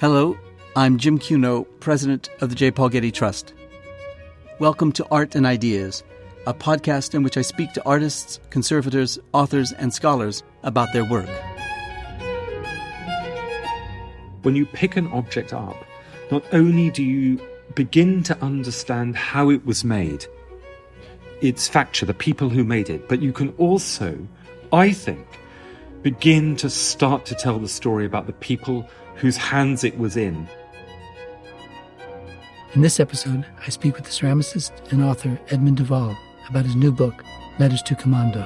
Hello, I'm Jim Cuno, president of the J. Paul Getty Trust. Welcome to Art and Ideas, a podcast in which I speak to artists, conservators, authors, and scholars about their work. When you pick an object up, not only do you begin to understand how it was made, its facture, the people who made it, but you can also, I think, begin to start to tell the story about the people whose hands it was in. In this episode, I speak with the ceramicist and author Edmund de Waal about his new book, Letters to Camondo.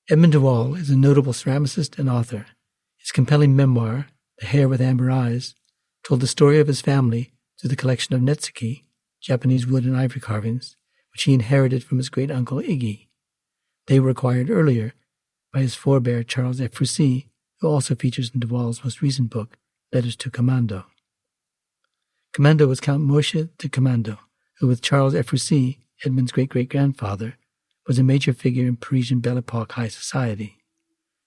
Edmund de Waal is a notable ceramicist and author. His compelling memoir, The Hare with Amber Eyes, told the story of his family through the collection of netsuke, Japanese wood and ivory carvings, which he inherited from his great-uncle Iggy. They were acquired earlier by his forebear Charles F. Froussy, who also features in de Waal's most recent book, Letters to Camondo. Camondo was Count Moise de Camondo, who with Charles F. Froussy, Edmund's great-great-grandfather, was a major figure in Parisian Belle Epoque high society.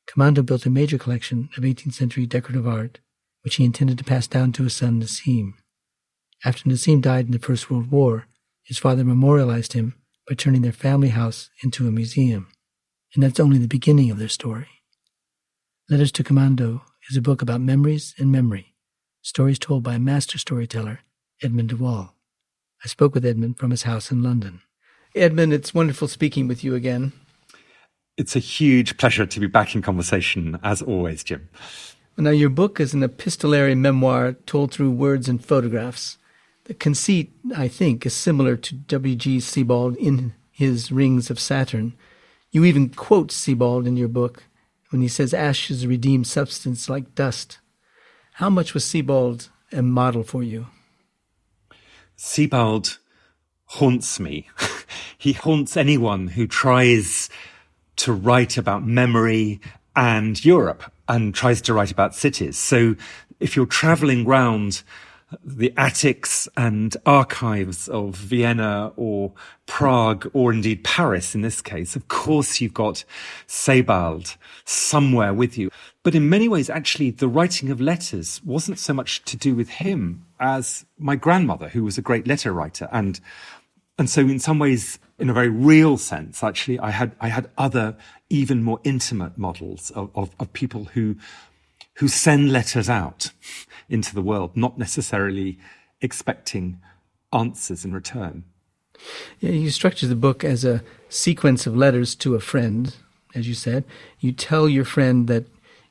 Camondo built a major collection of 18th century decorative art, which he intended to pass down to his son Nissim. After Nissim died in the First World War, his father memorialized him by turning their family house into a museum. And that's only the beginning of their story. Letters to Camondo is a book about memories and memory, stories told by a master storyteller, Edmund de Waal. I spoke with Edmund from his house in London. Edmund, it's wonderful speaking with you again. It's a huge pleasure to be back in conversation, as always, Jim. Now, your book is an epistolary memoir told through words and photographs. The conceit, I think, is similar to W.G. Sebald in his Rings of Saturn. You even quote Sebald in your book when he says ash is a redeemed substance like dust. How much was Sebald a model for you? Sebald haunts me. He haunts anyone who tries to write about memory and Europe and tries to write about cities. So if you're traveling round the attics and archives of Vienna or Prague or indeed Paris in this case, of course you've got Sebald somewhere with you. But in many ways, actually, the writing of letters wasn't so much to do with him as my grandmother, who was a great letter writer. And so in some ways, in a very real sense, actually, I had other, even more intimate models of people who send letters out into the world, not necessarily expecting answers in return. Yeah, you structure the book as a sequence of letters to a friend, as you said. You tell your friend that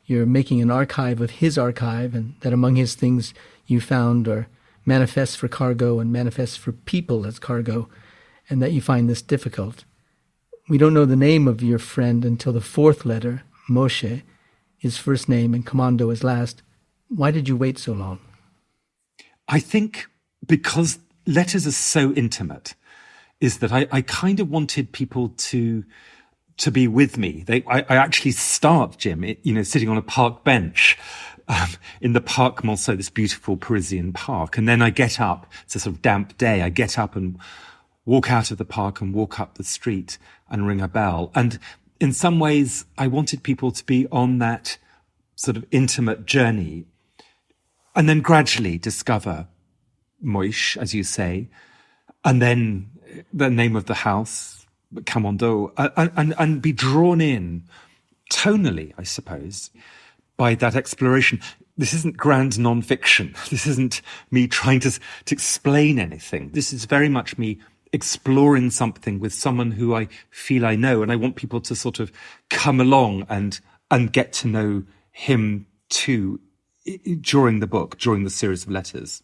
you're making an archive of his archive and that among his things you found are manifests for cargo and manifests for people as cargo, and that you find this difficult. We don't know the name of your friend until the fourth letter, Moshe, his first name, and Camondo his last. Why did you wait so long? I think because letters are so intimate, is that I kind of wanted people to be with me. I actually start, Jim, sitting on a park bench in the Parc Monceau, this beautiful Parisian park. And then I get up, it's a sort of damp day, I get up and walk out of the park and walk up the street and ring a bell. And in some ways, I wanted people to be on that sort of intimate journey and then gradually discover Moise, as you say, and then the name of the house, Camondo, and be drawn in tonally, I suppose, by that exploration. This isn't grand non-fiction. This isn't me trying to explain anything. This is very much me exploring something with someone who I feel I know, and I want people to sort of come along and get to know him too during the book, during the series of letters.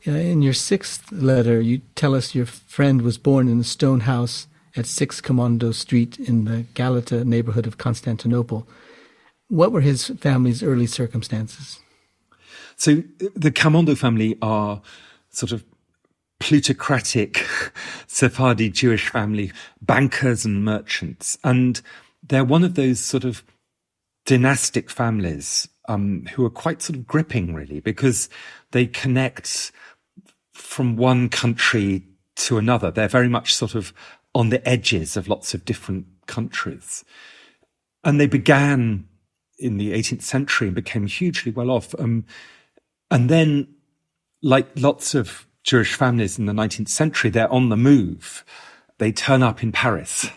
Yeah, in your sixth letter, you tell us your friend was born in a stone house at 6 Camondo Street in the Galata neighborhood of Constantinople. What were his family's early circumstances? So the Camondo family are sort of plutocratic Sephardi Jewish family, bankers and merchants. And they're one of those sort of dynastic families who are quite sort of gripping, really, because they connect from one country to another. They're very much sort of on the edges of lots of different countries. And they began in the 18th century and became hugely well off. And then, like lots of Jewish families in the 19th century, they're on the move. They turn up in Paris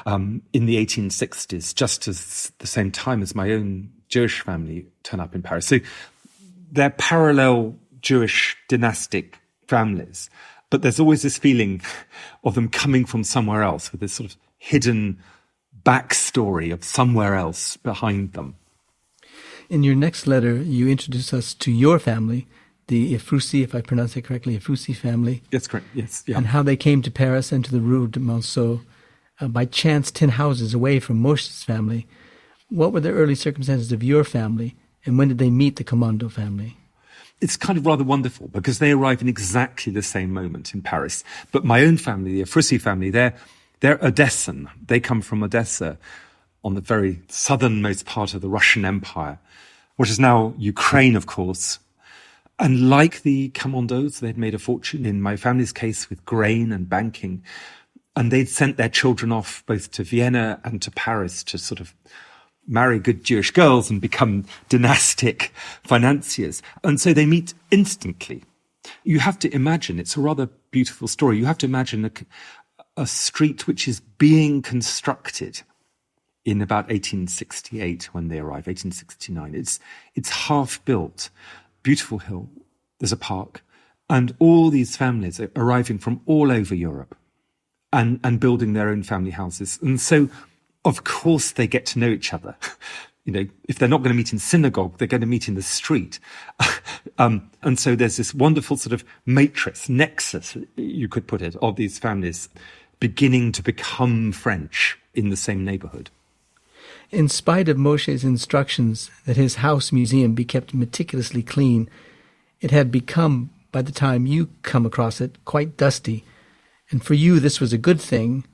in the 1860s, just as the same time as my own Jewish family turn up in Paris. So they're parallel Jewish dynastic families. But there's always this feeling of them coming from somewhere else with this sort of hidden backstory of somewhere else behind them. In your next letter, you introduce us to your family, the Ephrussi, if I pronounce it correctly, Ephrussi family. That's correct, yes. Yeah. And how they came to Paris and to the Rue de Monceau by chance 10 houses away from Moshe's family. What were the early circumstances of your family, and when did they meet the Camondo family? It's kind of rather wonderful because they arrive in exactly the same moment in Paris. But my own family, the Ephrussi family, they're Odessan. They come from Odessa on the very southernmost part of the Russian Empire, which is now Ukraine, of course. And like the Camondos, they'd made a fortune, in my family's case, with grain and banking. And they'd sent their children off both to Vienna and to Paris to sort of marry good Jewish girls and become dynastic financiers. And so they meet instantly. You have to imagine, it's a rather beautiful story. You have to imagine a street which is being constructed in about 1868 when they arrive, 1869. It's half built, beautiful hill, there's a park, and all these families are arriving from all over Europe and building their own family houses. And so, of course, they get to know each other. You know, if they're not going to meet in synagogue, they're going to meet in the street. And so there's this wonderful sort of matrix, nexus, you could put it, of these families beginning to become French in the same neighborhood. In spite of Moshe's instructions that his house museum be kept meticulously clean, it had become, by the time you come across it, quite dusty. And for you, this was a good thing,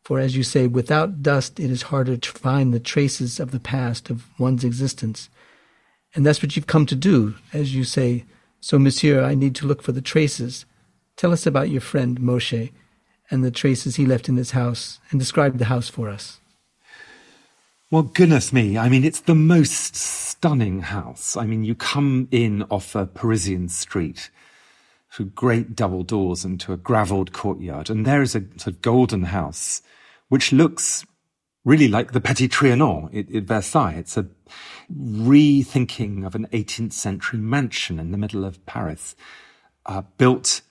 for as you say, without dust, it is harder to find the traces of the past of one's existence. And that's what you've come to do, as you say. So, monsieur, I need to look for the traces. Tell us about your friend Moshe and the traces he left in his house, and describe the house for us. Well, goodness me. I mean, it's the most stunning house. I mean, you come in off a Parisian street through great double doors into a gravelled courtyard, and there is a sort of golden house, which looks really like the Petit Trianon at Versailles. It's a rethinking of an 18th century mansion in the middle of Paris, built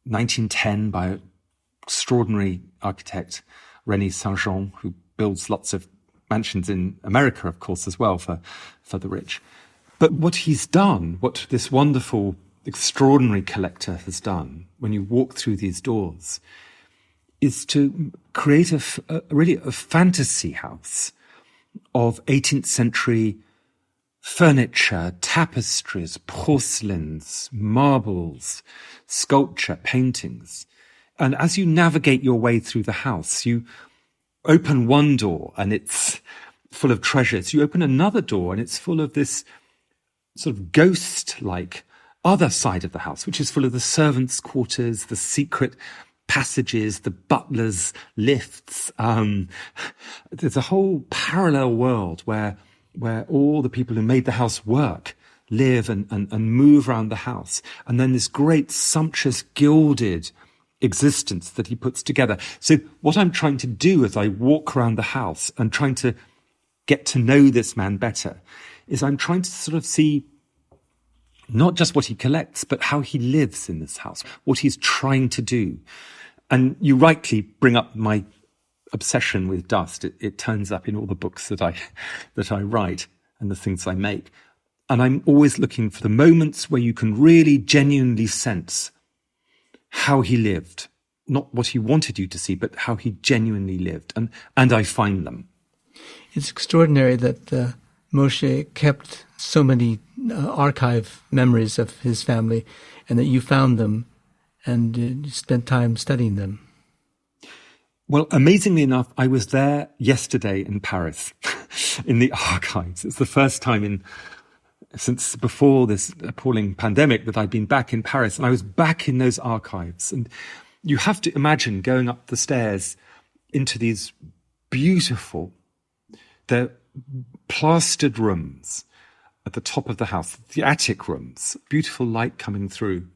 1910 by an extraordinary architect, René Saint-Jean, who builds lots of mansions in America, of course, as well for the rich. But what he's done, what this wonderful, extraordinary collector has done, when you walk through these doors, is to create really a fantasy house of 18th century furniture, tapestries, porcelains, marbles, sculpture, paintings. And as you navigate your way through the house, you open one door and it's full of treasures. You open another door and it's full of this sort of ghost-like other side of the house, which is full of the servants' quarters, the secret passages, the butler's lifts. There's a whole parallel world where all the people who made the house work, live and move around the house. And then this great sumptuous gilded existence that he puts together. So what I'm trying to do as I walk around the house and trying to get to know this man better is I'm trying to sort of see not just what he collects, but how he lives in this house, what he's trying to do. And you rightly bring up my obsession with dust. It turns up in all the books that I write and the things I make. And I'm always looking for the moments where you can really genuinely sense how he lived, not what he wanted you to see, but how he genuinely lived. And I find them. It's extraordinary that Moshe kept so many archive memories of his family and that you found them and you spent time studying them. Well, amazingly enough, I was there yesterday in Paris in the archives. It's the first time since before this appalling pandemic that I'd been back in Paris, and I was back in those archives. And you have to imagine going up the stairs into these beautiful, they're plastered rooms at the top of the house, the attic rooms, beautiful light coming through.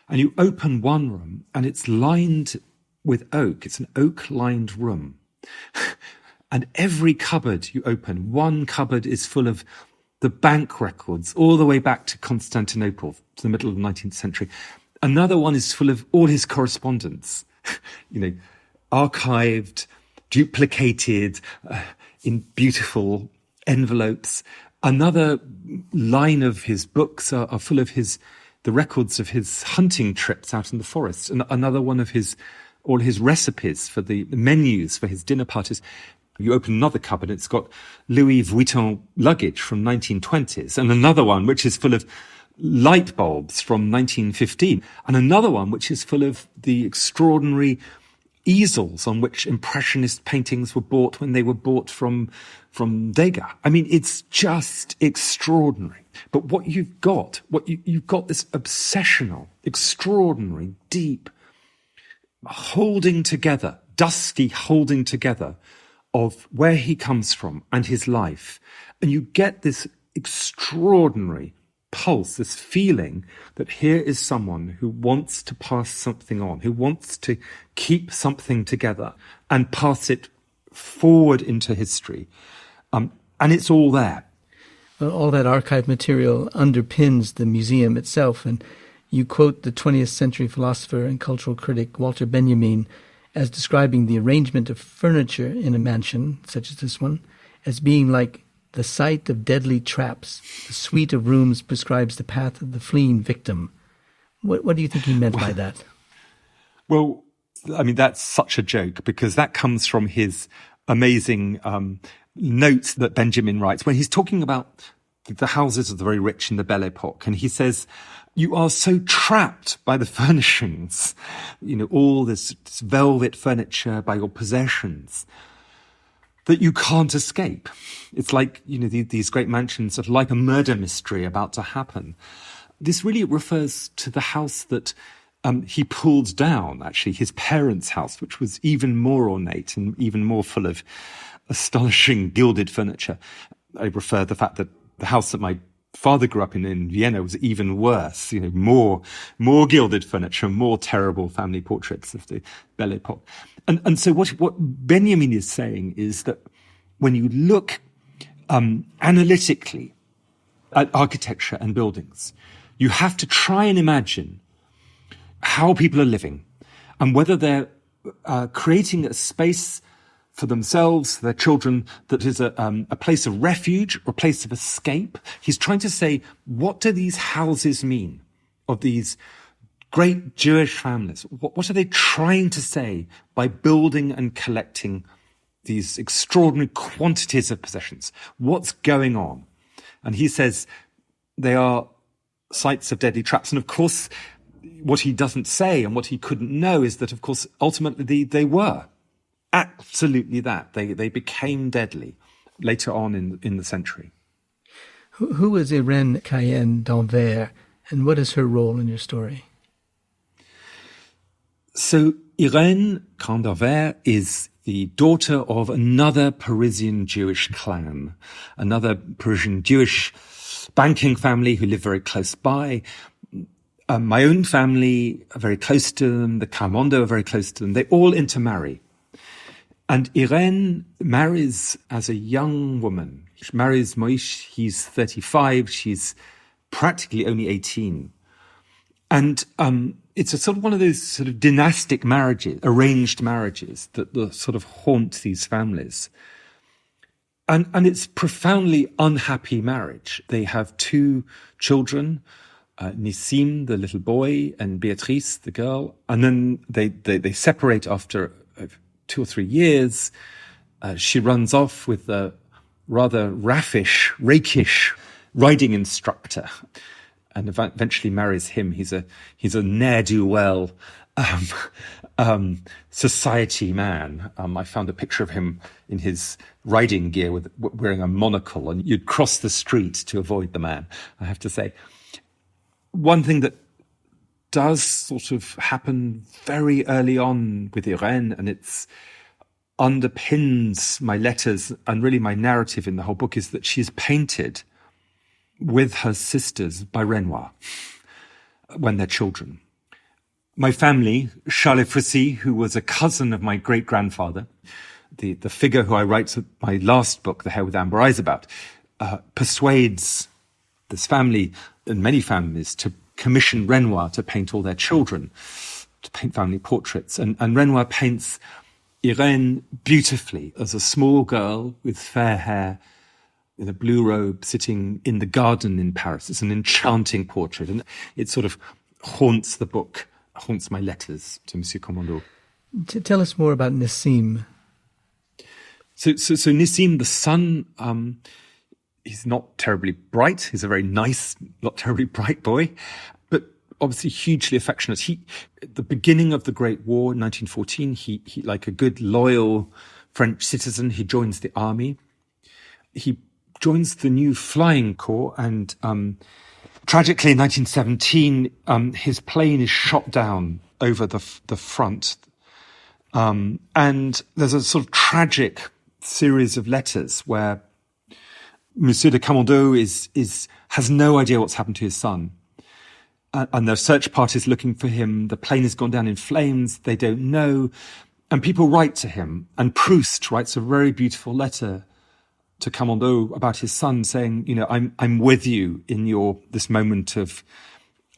And you open one room and it's lined with oak. It's an oak-lined room. And every cupboard you open, one cupboard is full of the bank records all the way back to Constantinople, to the middle of the 19th century. Another one is full of all his correspondence, archived, duplicated, in beautiful envelopes. Another line of his books are full of the records of his hunting trips out in the forest. And another one of all his recipes for the menus for his dinner parties. You open another cupboard, it's got Louis Vuitton luggage from 1920s, and another one which is full of light bulbs from 1915, and another one which is full of the extraordinary easels on which Impressionist paintings were bought when they were bought from Degas. I mean, it's just extraordinary. But what you've got this obsessional, extraordinary, deep holding together, dusty holding together of where he comes from and his life. And you get this extraordinary pulse, this feeling that here is someone who wants to pass something on, who wants to keep something together and pass it forward into history. And it's all there. Well, all that archive material underpins the museum itself. And you quote the 20th century philosopher and cultural critic Walter Benjamin as describing the arrangement of furniture in a mansion, such as this one, as being like the site of deadly traps. The suite of rooms prescribes the path of the fleeing victim. What do you think he meant by that? Well, I mean, that's such a joke because that comes from his amazing notes that Benjamin writes when he's talking about the houses of the very rich in the Belle Epoque. And he says, you are so trapped by the furnishings, all this velvet furniture, by your possessions, that you can't escape. It's like, these great mansions are like a murder mystery about to happen. This really refers to the house that he pulled down, actually, his parents' house, which was even more ornate and even more full of astonishing gilded furniture. I prefer the fact that the house that my father grew up in Vienna was even worse, more gilded furniture, more terrible family portraits of the Belle Epoque. And so what Benjamin is saying is that when you look analytically at architecture and buildings, you have to try and imagine how people are living and whether they're creating a space for themselves, their children, that is a place of refuge or a place of escape. He's trying to say, what do these houses mean of these great Jewish families? What are they trying to say by building and collecting these extraordinary quantities of possessions? What's going on? And he says they are sites of deadly traps. And of course, what he doesn't say and what he couldn't know is that, of course, ultimately they were. Absolutely that. They became deadly later on in the century. Who was Irène Cayenne d'Anvers, and what is her role in your story? So Irène Cayenne d'Anvers is the daughter of another Parisian Jewish clan, another Parisian Jewish banking family who live very close by. My own family are very close to them. The Camondo are very close to them. They all intermarry. And Irène marries as a young woman. She marries Moise, he's 35, she's practically only 18. And it's a sort of one of those sort of dynastic marriages, arranged marriages that sort of haunt these families. And it's profoundly unhappy marriage. They have two children, Nissim, the little boy, and Beatrice, the girl. And then they separate after 2 or 3 years. She runs off with a rather rakish riding instructor, and eventually marries him. He's a ne'er-do-well society man. I found a picture of him in his riding gear wearing a monocle, and you'd cross the street to avoid the man, I have to say. One thing that does sort of happen very early on with Irène, and it's underpins my letters and really my narrative in the whole book is that she's painted with her sisters by Renoir when they're children. My family, Charles Frissy, who was a cousin of my great-grandfather, the figure who I write my last book, The Hair with Amber Eyes, about, persuades this family and many families to commission Renoir to paint all their children, to paint family portraits. And Renoir paints Irène beautifully as a small girl with fair hair in a blue robe sitting in the garden in Paris. It's an enchanting portrait, and it sort of haunts the book, haunts my letters to Monsieur Camondo. Tell us more about Nissim. So Nissim, the son, he's not terribly bright. He's a very nice, not terribly bright boy, but obviously hugely affectionate. At the beginning of the Great War in 1914, he like a good, loyal French citizen, he joins the army. He joins the new Flying Corps, and tragically in 1917, his plane is shot down over the front. And there's a sort of tragic series of letters where Moise de Camondo has no idea what's happened to his son. And the search party's looking for him. The plane has gone down in flames. They don't know. And people write to him. And Proust writes a very beautiful letter to Camondo about his son, saying, I'm with you in this moment of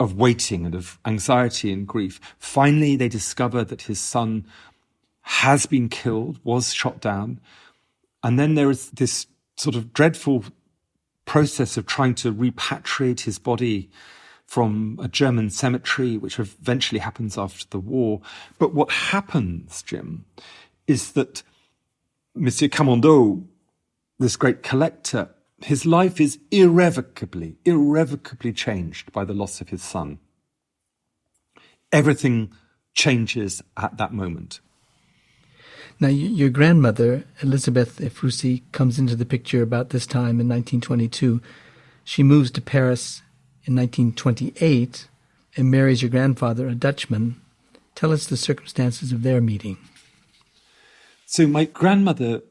waiting and of anxiety and grief. Finally, they discover that his son has been killed, was shot down. And then there is this sort of dreadful process of trying to repatriate his body from a German cemetery, which eventually happens after the war. But what happens, Jim, is that Monsieur Camondo, this great collector, his life is irrevocably changed by the loss of his son. Everything changes at that moment. Now, your grandmother, Elizabeth Frissy, comes into the picture about this time in 1922. She moves to Paris in 1928 and marries your grandfather, a Dutchman. Tell us the circumstances of their meeting. So my grandmother,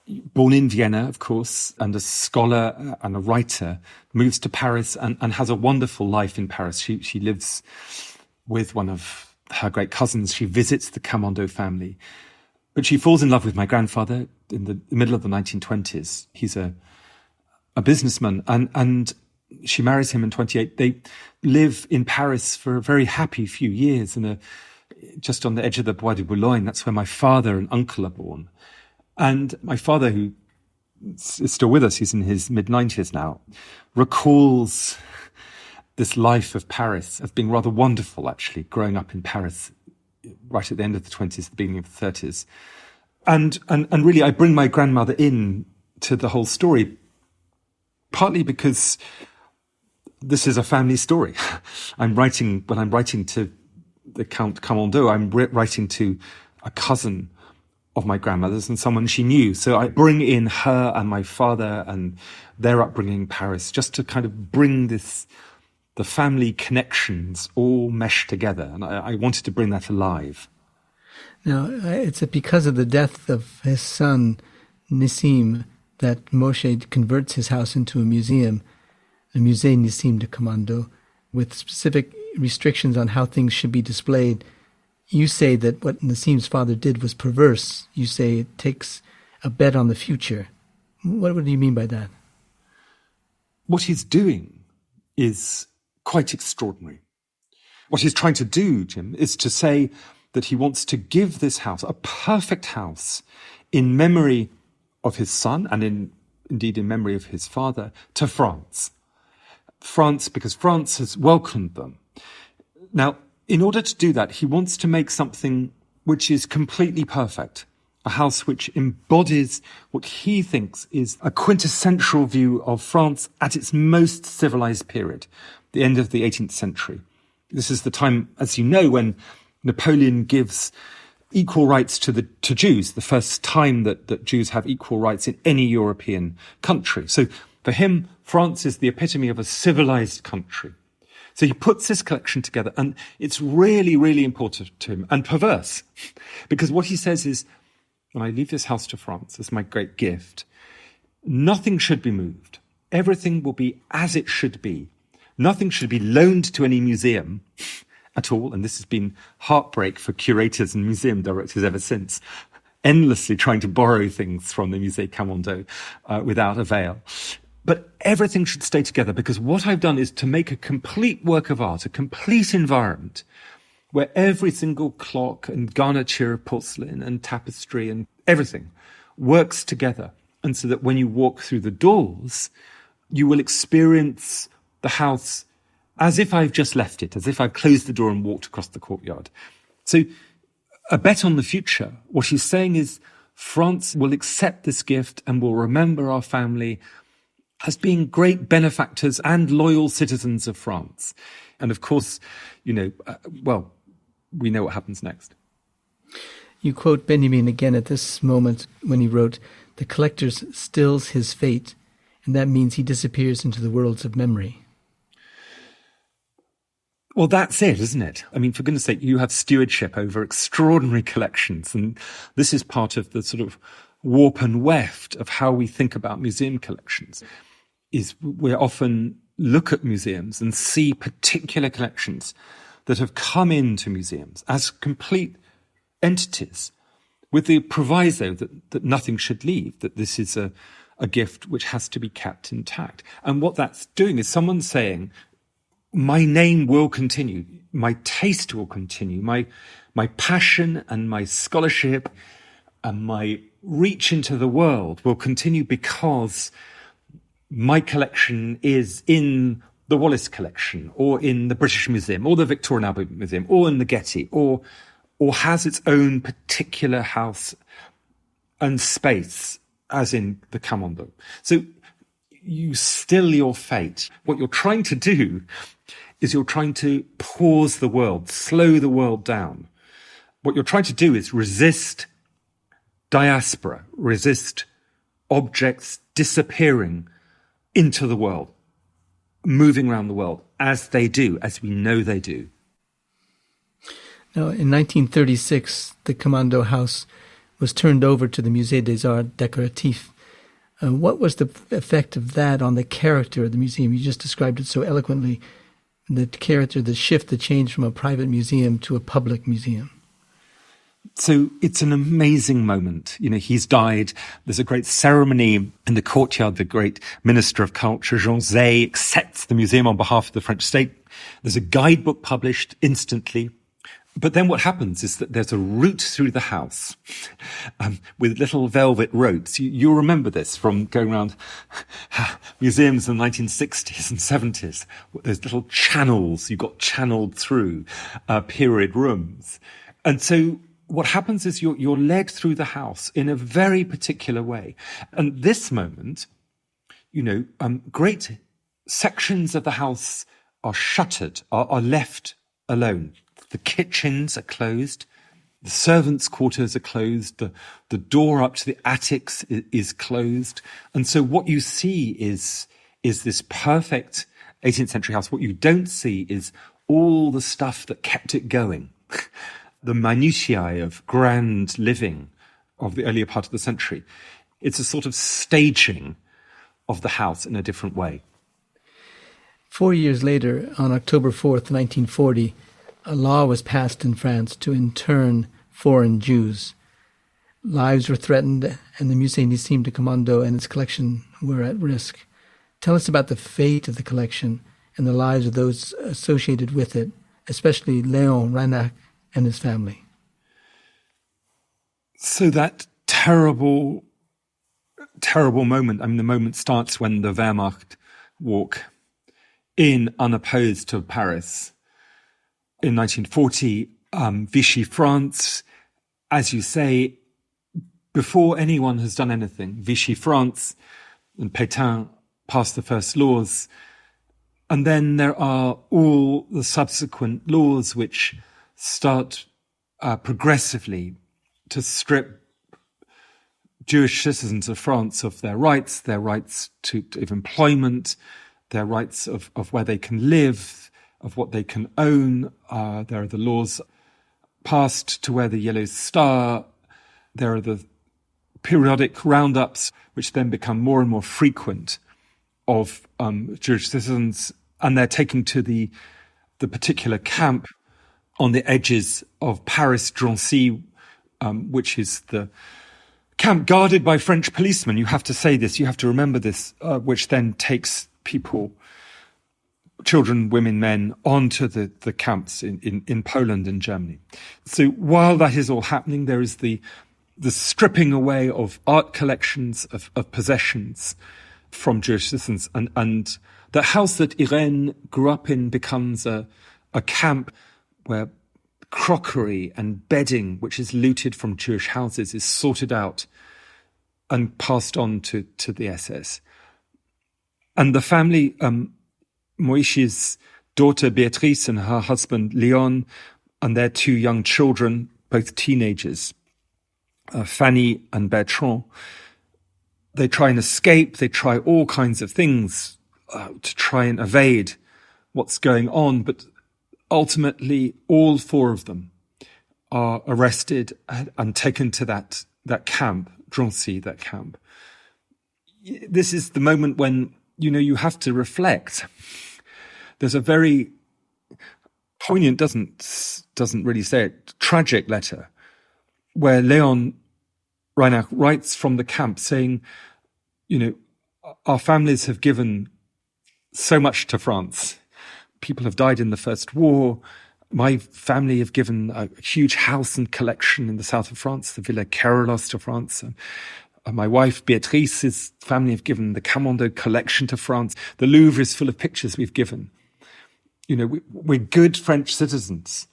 born in Vienna, of course, and a scholar and a writer, moves to Paris and has a wonderful life in Paris. She lives with one of her great cousins. She visits the Camondo family. But she falls in love with my grandfather in the middle of the 1920s. He's a businessman, and she marries him in 28. They live in Paris for a very happy few years, just on the edge of the Bois de Boulogne. That's where my father and uncle are born. And my father, who is still with us, he's in his mid-90s now, recalls this life of Paris as being rather wonderful, actually, growing up in Paris right at the end of the 20s, the beginning of the 30s. And really, I bring my grandmother in to the whole story, partly because this is a family story. When I'm writing to the Count Camondo, I'm writing to a cousin of my grandmother's and someone she knew. So I bring in her and my father and their upbringing in Paris just to kind of bring the family connections all meshed together. And I wanted to bring that alive. Now, it's because of the death of his son, Nissim, that Moshe converts his house into a museum, the Musée Nissim de Camondo, with specific restrictions on how things should be displayed. You say that what Nissim's father did was perverse. You say it takes a bet on the future. What do you mean by that? What he's doing is quite extraordinary. What he's trying to do, Jim, is to say that he wants to give this house, a perfect house, in memory of his son and indeed in memory of his father, to France. France, because France has welcomed them. Now, in order to do that, he wants to make something which is completely perfect, a house which embodies what he thinks is a quintessential view of France at its most civilized period, the end of the 18th century. This is the time, as you know, when Napoleon gives equal rights to Jews, the first time that Jews have equal rights in any European country. So for him, France is the epitome of a civilized country. So he puts this collection together, and it's really, really important to him, and perverse, because what he says is, when I leave this house to France as my great gift, nothing should be moved. Everything will be as it should be. Nothing should be loaned to any museum at all. And this has been heartbreak for curators and museum directors ever since, endlessly trying to borrow things from the Moise de Camondo without avail. But everything should stay together, because what I've done is to make a complete work of art, a complete environment where every single clock and garniture of porcelain and tapestry and everything works together. And so that when you walk through the doors, you will experience the house as if I've just left it, as if I've closed the door and walked across the courtyard. So a bet on the future. What he's saying is France will accept this gift and will remember our family as being great benefactors and loyal citizens of France. And of course, we know what happens next. You quote Benjamin again at this moment when he wrote, "The collector stills his fate, and that means he disappears into the worlds of memory." Well, that's it, isn't it? I mean, for goodness sake, you have stewardship over extraordinary collections, and this is part of the sort of warp and weft of how we think about museum collections, is we often look at museums and see particular collections that have come into museums as complete entities with the proviso that nothing should leave, that this is a gift which has to be kept intact. And what that's doing is someone saying, my name will continue, my taste will continue, my passion and my scholarship and my reach into the world will continue because my collection is in the Wallace collection, or in the British Museum, or the Victoria and Albert Museum, or in the Getty, or has its own particular house and space, as in the Camondo. So you still your fate. What you're trying to do is you're trying to pause the world, slow the world down. What you're trying to do is resist diaspora, resist objects disappearing into the world, moving around the world as they do, as we know they do. Now, in 1936, the Camondo house was turned over to the Musée des Arts Décoratifs. What was the effect of that on the character of the museum? You just described it so eloquently, the character, the shift, the change from a private museum to a public museum. So it's an amazing moment. He's died. There's a great ceremony in the courtyard. The great Minister of Culture, Jean Zay, accepts the museum on behalf of the French state. There's a guidebook published instantly. But then what happens is that there's a route through the house with little velvet ropes. You'll remember this from going around museums in the 1960s and 70s. There's little channels you got channeled through period rooms. And so what happens is you're led through the house in a very particular way. And this moment, great sections of the house are shuttered, are left alone. The kitchens are closed. The servants' quarters are closed. The door up to the attics is closed. And so what you see is this perfect 18th century house. What you don't see is all the stuff that kept it going. The minutiae of grand living of the earlier part of the century. It's a sort of staging of the house in a different way. 4 years later, on October 4th, 1940, a law was passed in France to intern foreign Jews. Lives were threatened, and the Musée Nissim de Camondo and its collection were at risk. Tell us about the fate of the collection and the lives of those associated with it, especially Léon Ranac and his family. So that terrible moment, the moment starts when the Wehrmacht walk in unopposed to Paris. In 1940, Vichy France, as you say, before anyone has done anything, Vichy France and Pétain passed the first laws. And then there are all the subsequent laws which start progressively to strip Jewish citizens of France of their rights to employment, their rights of where they can live, of what they can own. There are the laws passed to wear the yellow star. There are the periodic roundups, which then become more and more frequent, of Jewish citizens, and they're taken to the particular camp on the edges of Paris-Drancy, which is the camp guarded by French policemen. You have to say this, you have to remember this, which then takes people, children, women, men, onto the camps in Poland and Germany. So while that is all happening, there is the stripping away of art collections, of possessions from Jewish citizens. And the house that Irene grew up in becomes a camp where crockery and bedding, which is looted from Jewish houses, is sorted out and passed on to the SS. And the family, Moishe's daughter Beatrice and her husband Leon, and their two young children, both teenagers, Fanny and Bertrand, they try and escape. They try all kinds of things to try and evade what's going on. But ultimately, all four of them are arrested and taken to that camp, Drancy, that camp. This is the moment when, you have to reflect. There's a very poignant, doesn't really say it, tragic letter where Leon Reinach writes from the camp saying, our families have given so much to France. People have died in the First War. My family have given a huge house and collection in the south of France, the Villa Kerolos to France. My wife, Beatrice's family have given the Camondo collection to France. The Louvre is full of pictures we've given. We're good French citizens.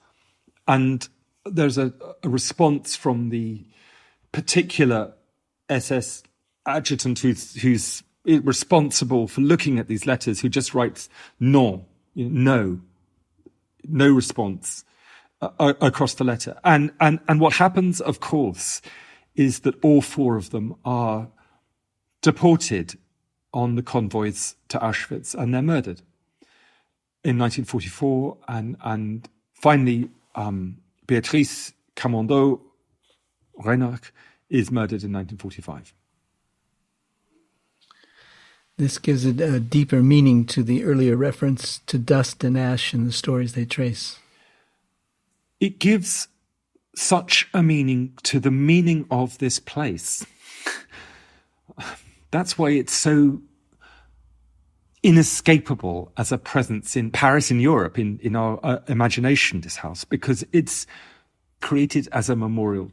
And there's a response from the particular SS adjutant who's responsible for looking at these letters, who just writes no response across the letter. And what happens, of course, is that all four of them are deported on the convoys to Auschwitz, and they're murdered in 1944. And finally, Beatrice Camondo Reinach is murdered in 1945. This gives it a deeper meaning to the earlier reference to dust and ash in the stories they trace. It gives such a meaning to the meaning of this place. That's why it's so inescapable as a presence in Paris, in Europe, in our imagination, this house, because it's created as a memorial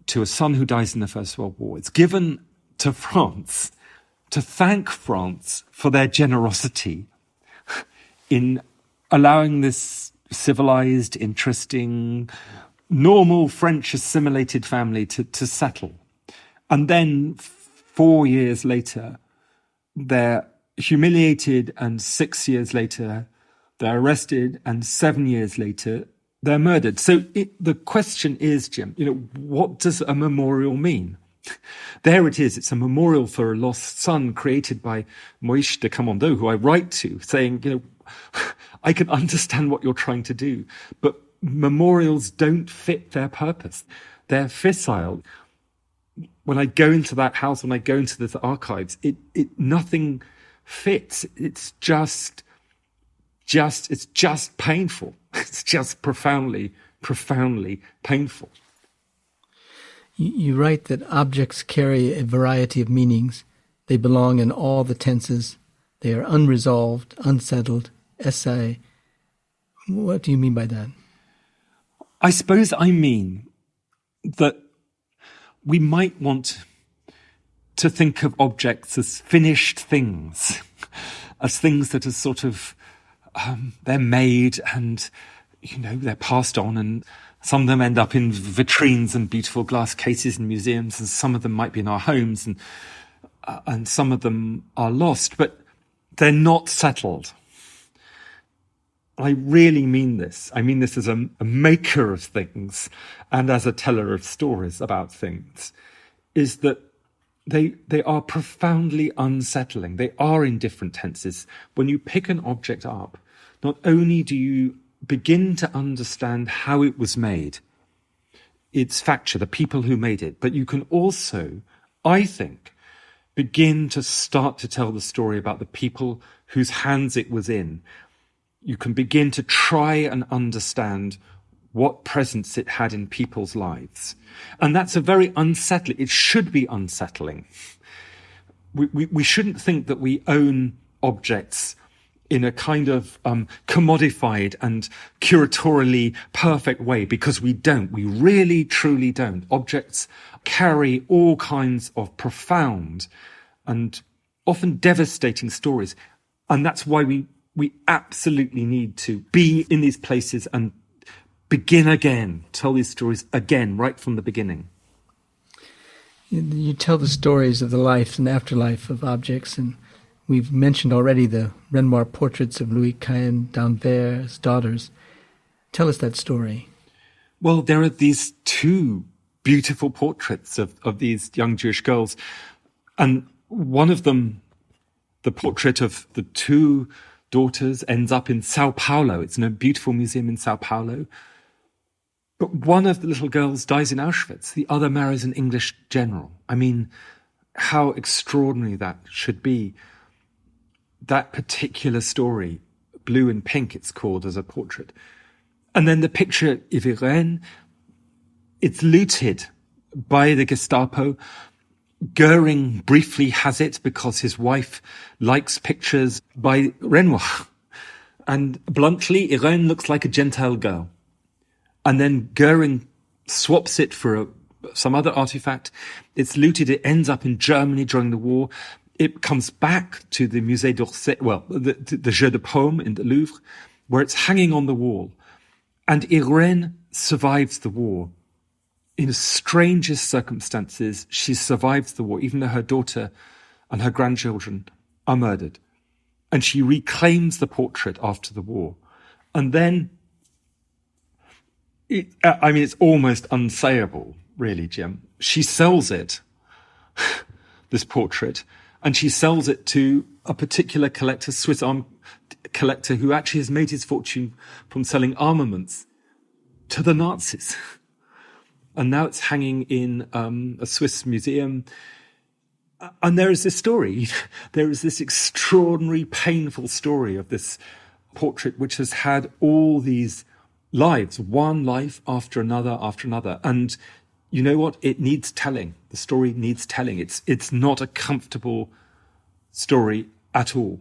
to a son who dies in the First World War. It's given to France to thank France for their generosity in allowing this civilized, interesting, normal French assimilated family to settle. And then 4 years later, they're humiliated, and 6 years later, they're arrested, and 7 years later, they're murdered. So the question is, Jim, what does a memorial mean? There it is. It's a memorial for a lost son created by Moise de Camondo, who I write to, saying, I can understand what you're trying to do, but memorials don't fit their purpose. They're fissile. When I go into that house, when I go into the archives, it nothing fits. It's just painful. It's just profoundly painful. You write that objects carry a variety of meanings. They belong in all the tenses. They are unresolved, unsettled, essay. What do you mean by that? I suppose I mean that we might want to think of objects as finished things, as things that are sort of, they're made and, they're passed on, and some of them end up in vitrines and beautiful glass cases in museums, and some of them might be in our homes, and some of them are lost, but they're not settled. I really mean this. I mean this as a maker of things and as a teller of stories about things, is that they are profoundly unsettling. They are in different tenses. When you pick an object up, not only do you begin to understand how it was made, its facture, the people who made it. But you can also, I think, begin to start to tell the story about the people whose hands it was in. You can begin to try and understand what presence it had in people's lives. And that's a very unsettling, it should be unsettling. We shouldn't think that we own objects in a kind of commodified and curatorially perfect way, because we don't. We really, truly don't. Objects carry all kinds of profound and often devastating stories. And that's why we absolutely need to be in these places and begin again, tell these stories again, right from the beginning. You tell the stories of the life and afterlife of objects, and we've mentioned already the Renoir portraits of Louis Cahen d'Anvers' daughters. Tell us that story. Well, there are these two beautiful portraits of these young Jewish girls. And one of them, the portrait of the two daughters, ends up in Sao Paulo. It's in a beautiful museum in Sao Paulo. But one of the little girls dies in Auschwitz. The other marries an English general. I mean, how extraordinary that should be. That particular story, Blue and Pink, it's called, as a portrait. And then the picture of Irene, it's looted by the Gestapo. Goering briefly has it because his wife likes pictures by Renoir. And bluntly, Irene looks like a Gentile girl. And then Goering swaps it for some other artifact. It's looted. It ends up in Germany during the war. It comes back to the Musée d'Orsay, well, the Jeu de Paume in the Louvre, where it's hanging on the wall. And Irene survives the war. In the strangest circumstances, she survives the war, even though her daughter and her grandchildren are murdered. And she reclaims the portrait after the war. And then, it's almost unsayable, really, Jim. She sells it, this portrait, and she sells it to a particular collector, Swiss arm collector, who actually has made his fortune from selling armaments to the Nazis. And now it's hanging in a Swiss museum. And there is this story. There is this extraordinary, painful story of this portrait, which has had all these lives, one life after another after another. And you know what? It needs telling. The story needs telling. It's not a comfortable story at all.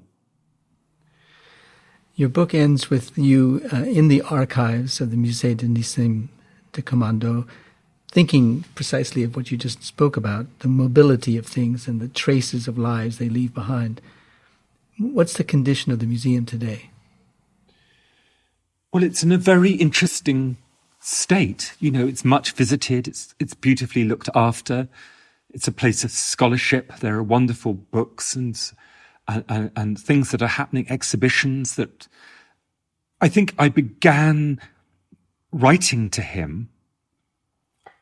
Your book ends with you in the archives of the Musée de Nissim de Camondo, thinking precisely of what you just spoke about, the mobility of things and the traces of lives they leave behind. What's the condition of the museum today? Well, it's in a very interesting state. You know, it's much visited. It's beautifully looked after. It's a place of scholarship. There are wonderful books and things that are happening, exhibitions that I think I began writing to him.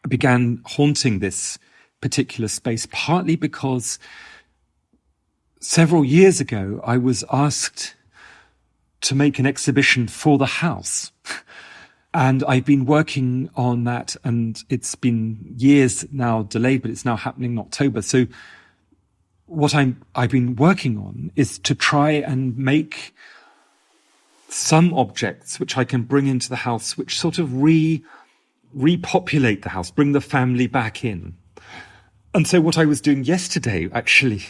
I began haunting this particular space, partly because several years ago I was asked to make an exhibition for the house. And I've been working on that, and it's been years now delayed, but it's now happening in October. So what I've been working on is to try and make some objects which I can bring into the house, which sort of repopulate the house, bring the family back in. And so what I was doing yesterday, actually,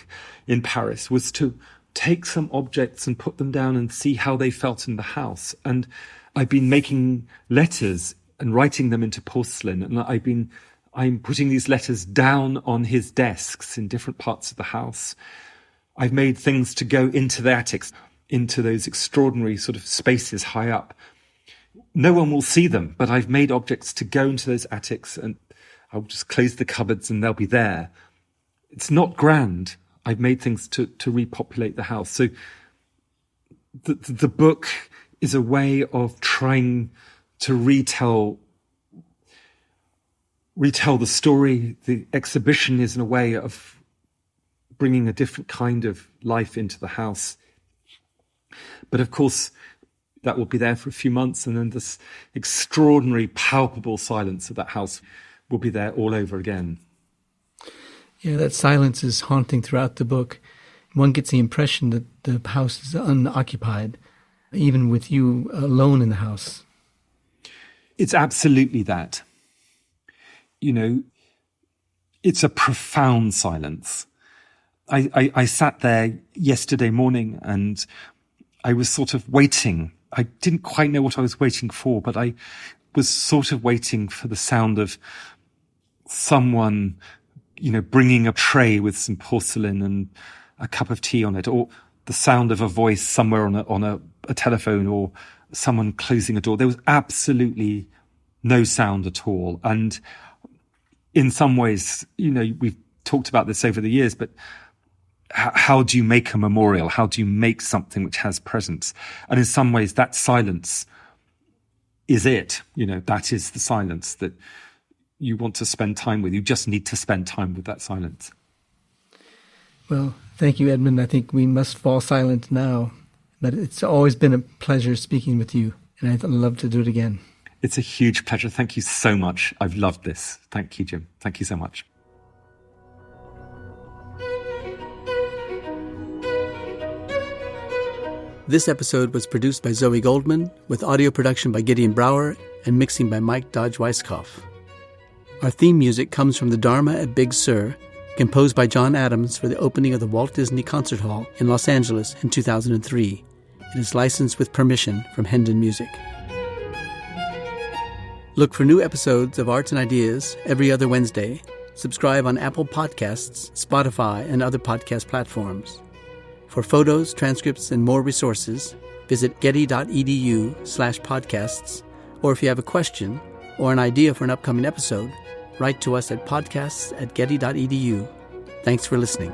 in Paris, was to take some objects and put them down and see how they felt in the house. And I've been making letters and writing them into porcelain. And I'm putting these letters down on his desks in different parts of the house. I've made things to go into the attics, into those extraordinary sort of spaces high up. No one will see them, but I've made objects to go into those attics, and I'll just close the cupboards and they'll be there. It's not grand. I've made things to repopulate the house. So the book is a way of trying to retell the story. The exhibition is in a way of bringing a different kind of life into the house. But of course, that will be there for a few months, and then this extraordinary, palpable silence of that house will be there all over again. Yeah, that silence is haunting throughout the book. One gets the impression that the house is unoccupied, even with you alone in the house. It's absolutely that. You know, it's a profound silence. I sat there yesterday morning and I was sort of waiting. I didn't quite know what I was waiting for, but I was sort of waiting for the sound of someone, you know, bringing a tray with some porcelain and a cup of tea on it, or the sound of a voice somewhere on a telephone, or someone closing a door. There was absolutely no sound at all. And in some ways, you know, we've talked about this over the years, but how do you make a memorial? How do you make something which has presence? And in some ways, that silence is it. You know, that is the silence that you want to spend time with. You just need to spend time with that silence. Well, thank you, Edmund. I think we must fall silent now. But it's always been a pleasure speaking with you, and I'd love to do it again. It's a huge pleasure. Thank you so much. I've loved this. Thank you, Jim. Thank you so much. This episode was produced by Zoe Goldman, with audio production by Gideon Brower and mixing by Mike Dodge-Weisskopf. Our theme music comes from the Dharma at Big Sur, composed by John Adams for the opening of the Walt Disney Concert Hall in Los Angeles in 2003. It is licensed with permission from Hendon Music. Look for new episodes of Arts and Ideas every other Wednesday. Subscribe on Apple Podcasts, Spotify, and other podcast platforms. For photos, transcripts, and more resources, visit getty.edu/podcasts, or if you have a question or an idea for an upcoming episode, write to us at podcasts@getty.edu. Thanks for listening.